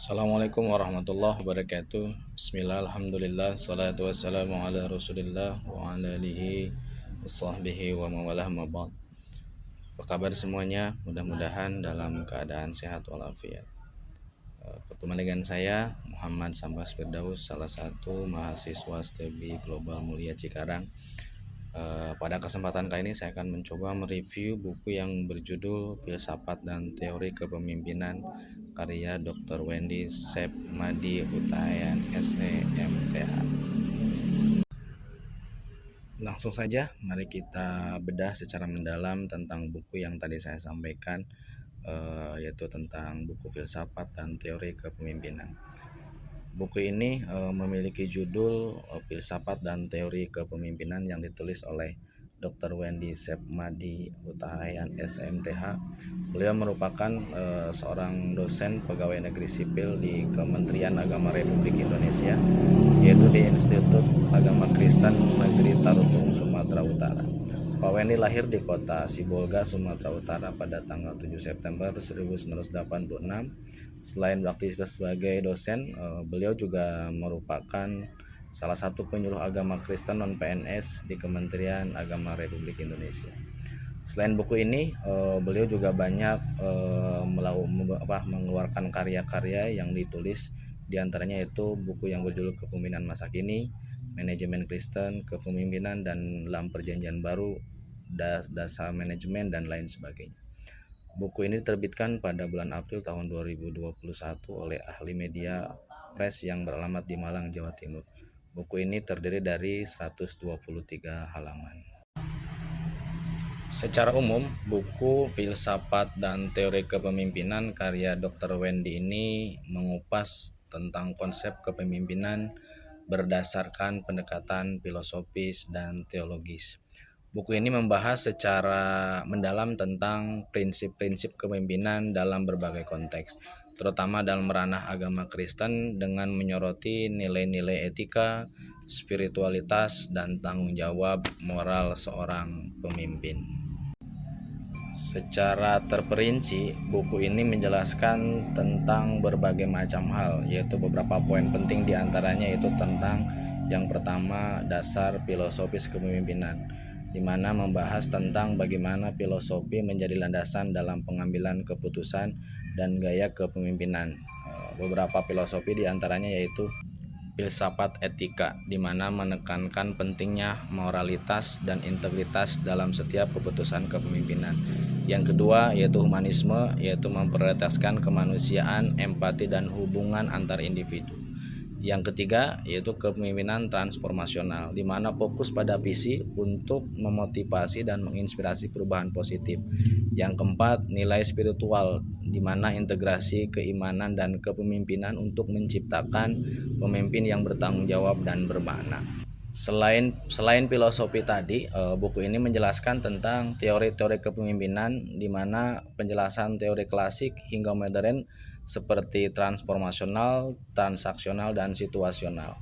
Assalamualaikum warahmatullahi wabarakatuh. Bismillah, alhamdulillah, salatu wassalamu ala rasulillah wa ala alihi wasahbihi wa mawalah mabad. Apa kabar semuanya? Mudah-mudahan dalam keadaan sehat walafiat. Ketemu dengan saya Muhammad Sambas Firdaus, salah satu mahasiswa STEBI Global Mulia Cikarang. Pada kesempatan kali ini saya akan mencoba mereview buku yang berjudul Filsafat dan Teori Kepemimpinan karya Dr. Wendy Sepmadi Hutayan SEMTH. Langsung saja mari kita bedah secara mendalam tentang buku yang tadi saya sampaikan, yaitu tentang buku Filsafat dan Teori Kepemimpinan. Buku ini memiliki judul Filsafat dan Teori Kepemimpinan yang ditulis oleh Dr. Wendy Sepmadi Hutayan SMTH. Beliau merupakan seorang dosen pegawai negeri sipil di Kementerian Agama Republik Indonesia, yaitu di Institut Agama Kristen Negeri Tarutung, Sumatera Utara. Pak Wendy lahir di kota Sibolga, Sumatera Utara pada tanggal 7 September 1986. Selain beraktivitas sebagai dosen, beliau juga merupakan salah satu penyuluh agama Kristen non-PNS di Kementerian Agama Republik Indonesia. Selain buku ini, beliau juga banyak mengeluarkan karya-karya yang ditulis, diantaranya itu buku yang berjudul Kepemimpinan Masa Kini, Manajemen Kristen, Kepemimpinan dan dalam Perjanjian Baru, Dasar Manajemen, dan lain sebagainya. Buku ini diterbitkan pada bulan April tahun 2021 oleh Ahli Media Press yang beralamat di Malang, Jawa Timur. Buku ini terdiri dari 123 halaman. Secara umum, buku Filsafat dan Teori Kepemimpinan karya Dr. Wendy ini mengupas tentang konsep kepemimpinan berdasarkan pendekatan filosofis dan teologis. Buku ini membahas secara mendalam tentang prinsip-prinsip kepemimpinan dalam berbagai konteks, terutama dalam ranah agama Kristen dengan menyoroti nilai-nilai etika, spiritualitas, dan tanggung jawab moral seorang pemimpin. Secara terperinci, buku ini menjelaskan tentang berbagai macam hal, yaitu beberapa poin penting diantaranya itu tentang yang pertama, dasar filosofis kepemimpinan, di mana membahas tentang bagaimana filosofi menjadi landasan dalam pengambilan keputusan dan gaya kepemimpinan. Beberapa filosofi diantaranya yaitu filsafat etika, di mana menekankan pentingnya moralitas dan integritas dalam setiap keputusan kepemimpinan. Yang kedua yaitu humanisme, yaitu memprioritaskan kemanusiaan, empati, dan hubungan antar individu. Yang ketiga yaitu kepemimpinan transformasional, di mana fokus pada visi untuk memotivasi dan menginspirasi perubahan positif. Yang keempat, nilai spiritual, di mana integrasi keimanan dan kepemimpinan untuk menciptakan pemimpin yang bertanggung jawab dan bermakna. Selain filosofi tadi, buku ini menjelaskan tentang teori-teori kepemimpinan, di mana penjelasan teori klasik hingga modern seperti transformasional, transaksional, dan situasional.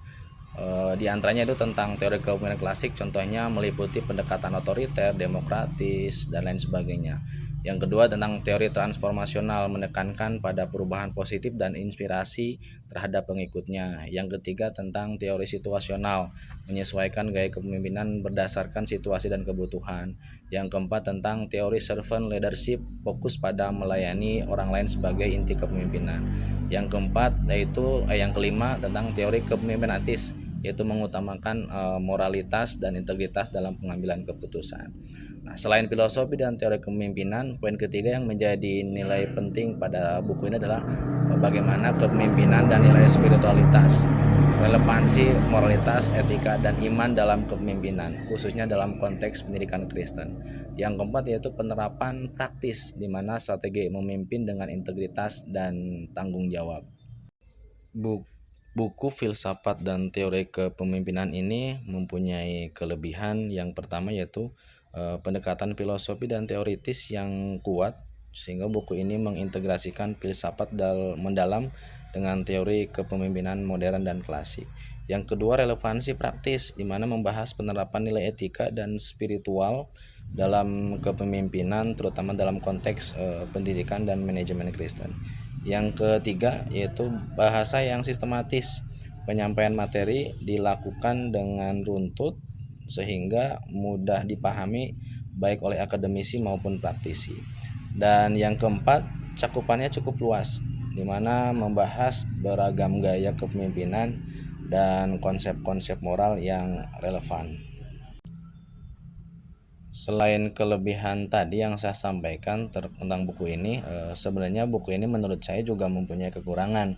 Di antaranya itu tentang teori kepemimpinan klasik, contohnya meliputi pendekatan otoriter, demokratis, dan lain sebagainya. Yang kedua tentang teori transformasional, menekankan pada perubahan positif dan inspirasi terhadap pengikutnya. Yang ketiga tentang teori situasional, menyesuaikan gaya kepemimpinan berdasarkan situasi dan kebutuhan. Yang keempat tentang teori servant leadership, fokus pada melayani orang lain sebagai inti kepemimpinan. Yang kelima tentang teori kepemimpinan etis, yaitu mengutamakan moralitas dan integritas dalam pengambilan keputusan. Nah, selain filosofi dan teori kepemimpinan, poin ketiga yang menjadi nilai penting pada buku ini adalah bagaimana kepemimpinan dan nilai spiritualitas, relevansi moralitas, etika, dan iman dalam kepemimpinan, khususnya dalam konteks pendidikan Kristen. Yang keempat yaitu penerapan praktis, di mana strategi memimpin dengan integritas dan tanggung jawab. Buku Filsafat dan Teori Kepemimpinan ini mempunyai kelebihan yang pertama yaitu pendekatan filosofi dan teoritis yang kuat, sehingga buku ini mengintegrasikan filsafat mendalam dengan teori kepemimpinan modern dan klasik. Yang kedua, relevansi praktis, di mana membahas penerapan nilai etika dan spiritual dalam kepemimpinan, terutama dalam konteks pendidikan dan manajemen Kristen. Yang ketiga yaitu bahasa yang sistematis. Penyampaian materi dilakukan dengan runtut sehingga mudah dipahami baik oleh akademisi maupun praktisi. Dan yang keempat, cakupannya cukup luas, di mana membahas beragam gaya kepemimpinan dan konsep-konsep moral yang relevan. Selain kelebihan tadi yang saya sampaikan tentang buku ini, sebenarnya buku ini menurut saya juga mempunyai kekurangan.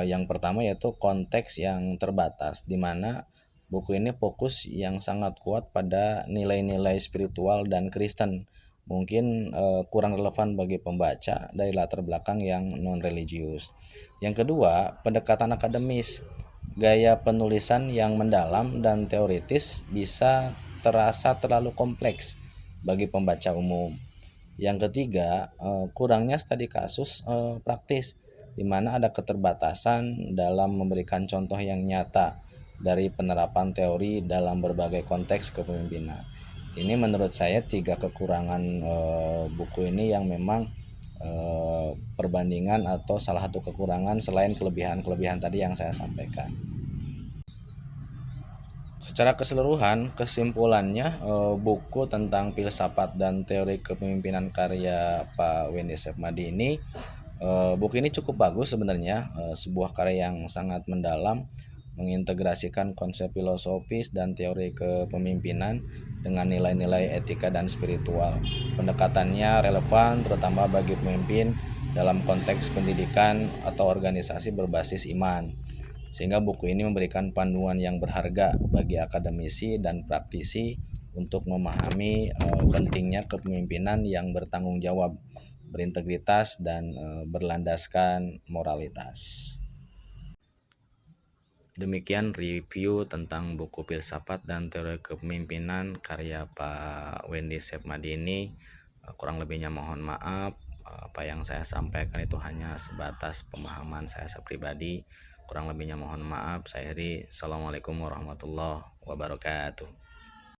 Yang pertama yaitu konteks yang terbatas, di mana buku ini fokus yang sangat kuat pada nilai-nilai spiritual dan Kristen. Mungkin kurang relevan bagi pembaca dari latar belakang yang non-religius. Yang kedua, pendekatan akademis. Gaya penulisan yang mendalam dan teoritis bisa terasa terlalu kompleks bagi pembaca umum. Yang ketiga, kurangnya studi kasus praktis, di mana ada keterbatasan dalam memberikan contoh yang nyata dari penerapan teori dalam berbagai konteks kepemimpinan. Ini menurut saya tiga kekurangan buku ini yang memang perbandingan atau salah satu kekurangan selain kelebihan-kelebihan tadi yang saya sampaikan. Secara keseluruhan, kesimpulannya buku tentang filsafat dan teori kepemimpinan karya Pak Wendy Sepmadi ini, buku ini cukup bagus sebenarnya, sebuah karya yang sangat mendalam, mengintegrasikan konsep filosofis dan teori kepemimpinan dengan nilai-nilai etika dan spiritual. Pendekatannya relevan terutama bagi pemimpin dalam konteks pendidikan atau organisasi berbasis iman, sehingga buku ini memberikan panduan yang berharga bagi akademisi dan praktisi untuk memahami pentingnya kepemimpinan yang bertanggung jawab, berintegritas, dan berlandaskan moralitas. Demikian review tentang buku Filsafat dan Teori Kepemimpinan karya Pak Wendy Sepmadi ini. Kurang lebihnya mohon maaf. Apa yang saya sampaikan itu hanya sebatas pemahaman saya pribadi. Kurang lebihnya mohon maaf. Saya Heri. Assalamualaikum warahmatullahi wabarakatuh.